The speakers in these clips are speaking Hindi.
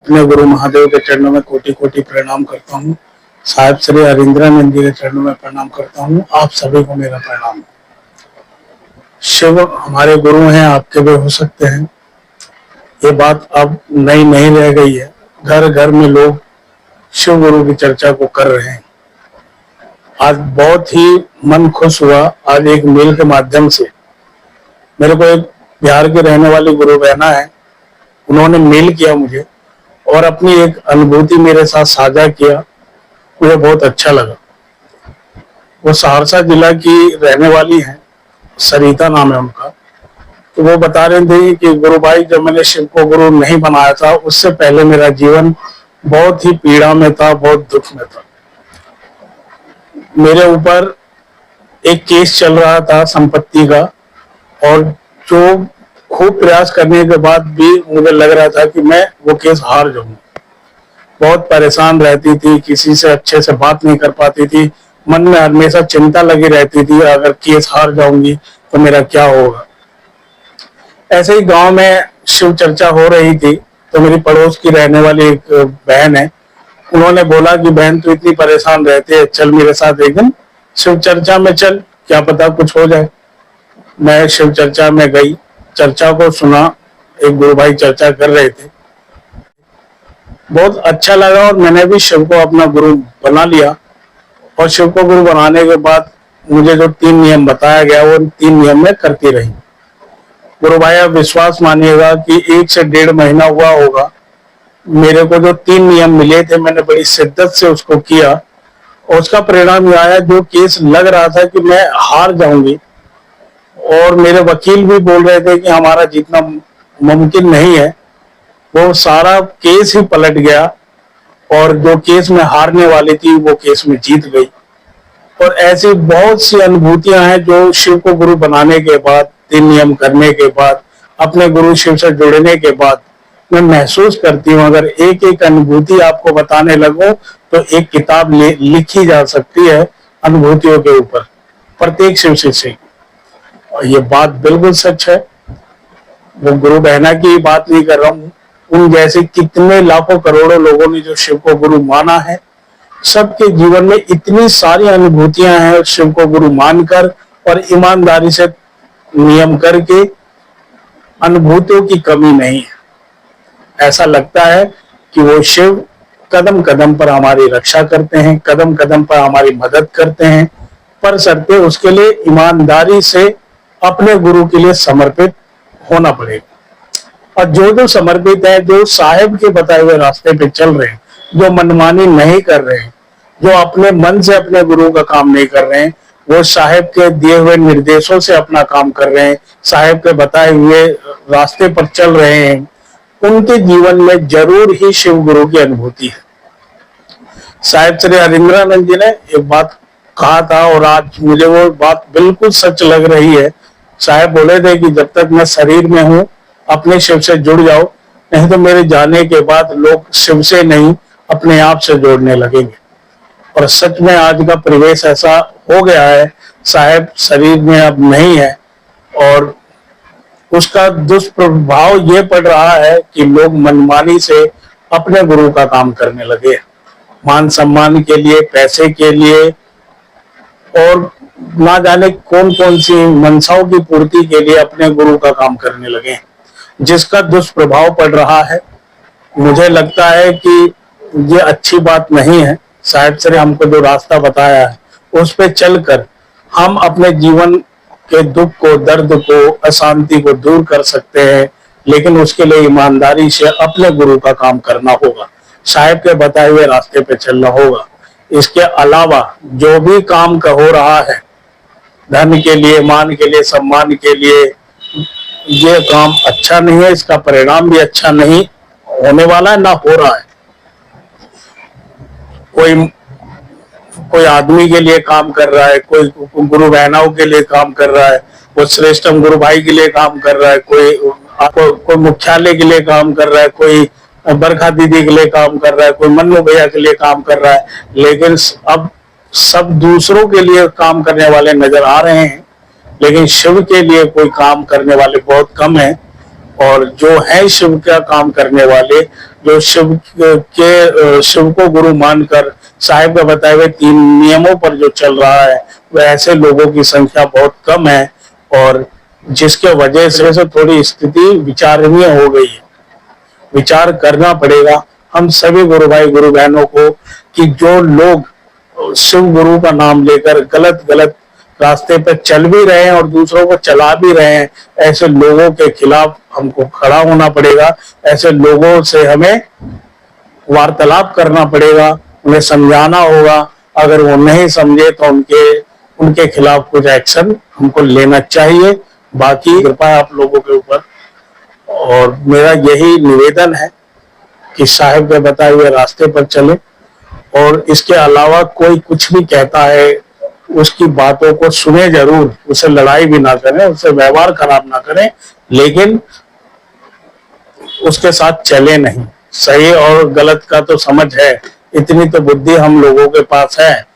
अपने गुरु महादेव के चरणों में कोटि कोटि प्रणाम करता हूँ। साहिब श्री हरिंद्रानंद जी के चरणों में प्रणाम करता हूँ। आप सभी को मेरा प्रणाम। शिव हमारे गुरु हैं, आपके भी हो सकते हैं। ये बात अब नई नहीं रह गई है। घर घर में लोग शिव गुरु की चर्चा को कर रहे हैं। आज बहुत ही मन खुश हुआ। आज एक मेल के माध्यम से मेरे को एक बिहार के रहने वाली गुरु बहना है, उन्होंने मेल किया मुझे और अपनी एक अनुभूति मेरे साथ साझा किया। मुझे बहुत अच्छा लगा। वो सहरसा जिला की रहने वाली हैं, सरिता नाम है उनका। तो वो बता रहे थे कि गुरु भाई, जब मैंने शिव को गुरु नहीं बनाया था, उससे पहले मेरा जीवन बहुत ही पीड़ा में था, बहुत दुख में था। मेरे ऊपर एक केस चल रहा था संपत्ति का, और जो खूब प्रयास करने के बाद भी मुझे लग रहा था कि मैं वो केस हार जाऊंगा। बहुत परेशान रहती थी, किसी से अच्छे से बात नहीं कर पाती थी। मन में हमेशा चिंता लगी रहती थी, अगर केस हार जाऊंगी तो मेरा क्या होगा। ऐसे ही गांव में शिव चर्चा हो रही थी, तो मेरी पड़ोस की रहने वाली एक बहन है, उन्होंने बोला कि बहन तू इतनी परेशान रहती है, चल मेरे साथ एक दिन शिव चर्चा में चल, क्या पता कुछ हो जाए। मैं शिव चर्चा में गई, चर्चा को सुना। एक गुरु भाई चर्चा कर रहे थे, बहुत अच्छा लगा और मैंने भी शिव को अपना गुरु बना लिया। और शिव को गुरु बनाने के बाद मुझे जो 3 नियम बताया गया, वो 3 नियम में करती रही। गुरु भाई, आप विश्वास मानिएगा कि 1 से 1.5 महीना हुआ होगा, मेरे को जो 3 नियम मिले थे, मैंने बड़ी शिद्दत से उसको किया और उसका परिणाम यह आया। जो केस लग रहा था कि मैं हार जाऊंगी, और मेरे वकील भी बोल रहे थे कि हमारा जीतना मुमकिन नहीं है, वो सारा केस ही पलट गया। और जो केस में हारने वाली थी, वो केस में जीत गई। और ऐसी बहुत सी अनुभूतियां हैं जो शिव को गुरु बनाने के बाद, 3 नियम करने के बाद, अपने गुरु शिव से जुड़ने के बाद मैं महसूस करती हूँ। अगर एक एक अनुभूति आपको बताने लगूं तो एक किताब लिखी जा सकती है अनुभूतियों के ऊपर, प्रत्येक शिव शिष्य। और ये बात बिल्कुल सच है। वो गुरु बहना की बात नहीं कर रहा हूँ, उन जैसे कितने लाखों करोड़ों लोगों ने जो शिव को गुरु माना है, सबके जीवन में इतनी सारी अनुभूतियां हैं शिव को गुरु मानकर और ईमानदारी से नियम करके। अनुभूतियों की कमी नहीं है। ऐसा लगता है कि वो शिव कदम कदम पर हमारी रक्षा करते हैं, कदम कदम पर हमारी मदद करते हैं, पर शर्ते उसके लिए ईमानदारी से अपने गुरु के लिए समर्पित होना पड़ेगा। और जो जो समर्पित है, जो साहिब के बताए हुए रास्ते पे चल रहे हैं, जो मनमानी नहीं कर रहे हैं, जो अपने मन से अपने गुरु का काम नहीं कर रहे हैं, वो साहिब के दिए हुए निर्देशों से अपना काम कर रहे हैं, साहिब के बताए हुए रास्ते पर चल रहे हैं, उनके जीवन में जरूर ही शिव गुरु की अनुभूति है। साहिब श्री हरिंद्रानंद जी ने एक बात कहा था और आज मुझे वो बात बिल्कुल सच लग रही है। साहिब बोले थे कि जब तक मैं शरीर में हूं, अपने शिव से जुड़ जाओ, नहीं तो मेरे जाने के बाद लोग शिव से नहीं अपने आप से जोड़ने लगेंगे। और सच में आज का परिवेश ऐसा हो गया है। साहिब शरीर में अब नहीं है और उसका दुष्प्रभाव ये पड़ रहा है कि लोग मनमानी से अपने गुरु का काम करने लगे, मान सम्मान के लिए, पैसे के लिए, और ना जाने कौन कौन सी मनसाओं की पूर्ति के लिए अपने गुरु का काम करने लगे, जिसका दुष्प्रभाव पड़ रहा है। मुझे लगता है कि ये अच्छी बात नहीं है। साहिब से हमको जो रास्ता बताया है, उस पे चलकर हम अपने जीवन के दुख को, दर्द को, अशांति को दूर कर सकते हैं, लेकिन उसके लिए ईमानदारी से अपने गुरु का काम करना होगा, साहिब के बताए हुए रास्ते पे चलना होगा। इसके अलावा जो भी काम का हो रहा है, धन के लिए, मान के लिए, सम्मान के लिए, ये काम अच्छा नहीं है। इसका परिणाम भी अच्छा नहीं होने वाला है, ना हो रहा है। कोई आदमी के लिए काम कर रहा है, कोई गुरु बहनाओं के लिए काम कर रहा है, कोई श्रेष्ठम गुरु भाई के लिए काम कर रहा है, कोई मुख्यालय के लिए काम कर रहा है, कोई बरखा दीदी के लिए काम कर रहा है, कोई मन्नू भैया के लिए काम कर रहा है। लेकिन अब सब दूसरों के लिए काम करने वाले नजर आ रहे हैं, लेकिन शिव के लिए कोई काम करने वाले बहुत कम हैं। और जो है शिव का काम करने वाले, जो शिव को गुरु मानकर साहिब का बताए हुए 3 नियमों पर जो चल रहा है, वह ऐसे लोगों की संख्या बहुत कम है, और जिसके वजह से थोड़ी स्थिति विचारणीय हो गई है। विचार करना पड़ेगा हम सभी गुरु भाई गुरु बहनों को कि जो लोग शिव गुरु का नाम लेकर गलत गलत रास्ते पर चल भी रहे हैं और दूसरों को चला भी रहे हैं, ऐसे लोगों के खिलाफ हमको खड़ा होना पड़ेगा। ऐसे लोगों से हमें वार्तालाप करना पड़ेगा, उन्हें समझाना होगा। अगर वो नहीं समझे तो उनके खिलाफ कुछ एक्शन हमको लेना चाहिए। बाकी कृपा है आप लोगों के ऊपर, और मेरा यही निवेदन है कि साहिब के बताए हुए रास्ते पर चले, और इसके अलावा कोई कुछ भी कहता है उसकी बातों को सुने जरूर, उसे लड़ाई भी ना करें, उससे व्यवहार खराब ना करें, लेकिन उसके साथ चले नहीं। सही और गलत का तो समझ है, इतनी तो बुद्धि हम लोगों के पास है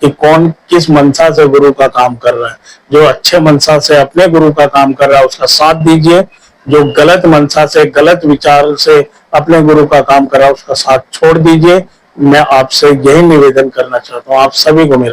कि कौन किस मनसा से गुरु का काम कर रहा है। जो अच्छे मनसा से अपने गुरु का काम कर रहा है उसका साथ दीजिए, जो गलत मनसा से गलत विचार से अपने गुरु का काम कर रहा है उसका साथ छोड़ दीजिए। मैं आपसे यही निवेदन करना चाहता हूँ, आप सभी को मेरा।